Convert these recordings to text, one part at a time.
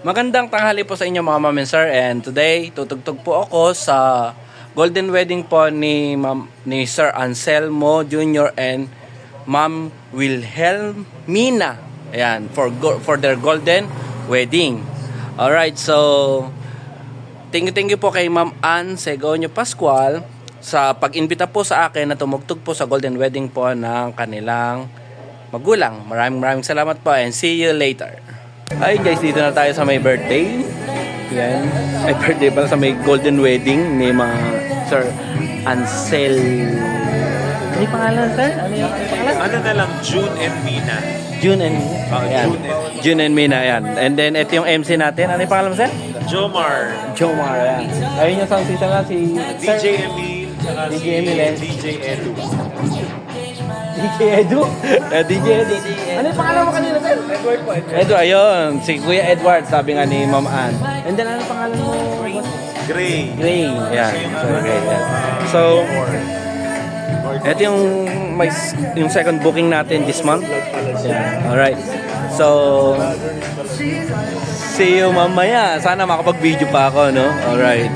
Magandang tanghali po sa inyo mga ma'am and sir, and today tutugtog po ako sa golden wedding po ni Sir Anselmo Jr. and Ma'am Wilhelmina. Ayan, for their golden wedding. Alright, so thank you po kay Ma'am Ann Segonyo Pascual sa pag-imbita po sa akin na tumugtog po sa golden wedding po ng kanilang magulang. Maraming salamat po and see you later. Hi guys, dito na tayo sa may birthday. Yan. Ay, birthday pala sa may golden wedding ni Sir Ansel. Ano yung pangalan, sir? Ano yung pangalan? Ano na lang, June and Mina. June and Mina. Ayan. June and Mina, yan. And then, ito yung MC natin. Ano yung pangalan mo, sir? Jomar. Jomar, yan. Ayun yung sound system na si DJ Emil. DJ Emil, eh. DJ Edu. DJ Edu? DJ Edu. Ano yung pangalan mo kanina, sir? Edward po. Edward, ayun. Si Kuya Edward, sabi nga ni Ma'am Ann. And then, ano yung pangalan mo? Gray. Gray. Yan. So, okay, yan. So, ito yung second booking natin this month. Yeah. Alright. So, see you mamaya. Sana makapag-video pa ako, no? Alright.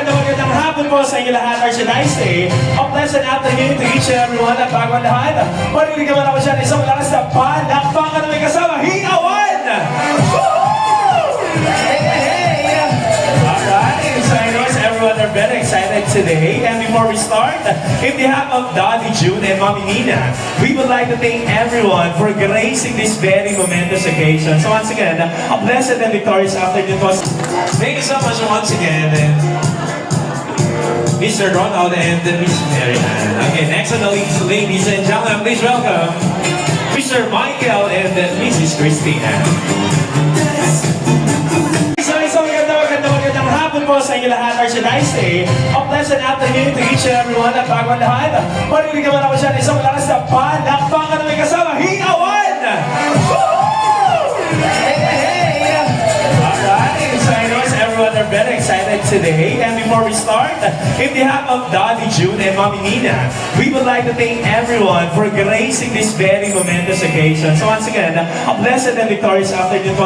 Magandang hapon po sa inyo lahat, or should I say, a pleasant afternoon to each and everyone. At bago ang lahat, marinig naman ako dyan isang malakas na palakpakan na may kasama, Hingawan! Alright, so I know everyone are very excited today. And before we start, in behalf of Daddy June and Mommy Nina, we would like to thank everyone for gracing this very momentous occasion. So once again, a blessed and victorious afternoon po. Thank you so much once again. Mr. Ronald and Miss Mary Ann. Okay, next on the list, ladies and gentlemen, please welcome Mr. Michael and Mrs. Christina. So magandang hapon po sa inyo lahat, or should I say, a pleasant afternoon to each and everyone. At bago ang lahat, marinig naman ako dyan isang malakas na palakpakan na may kasama, Hingawan! Are very excited today. And before we start, in behalf of Daddy June and Mommy Nina, we would like to thank everyone for gracing this very momentous occasion. So once again, a blessed and victorious afternoon po.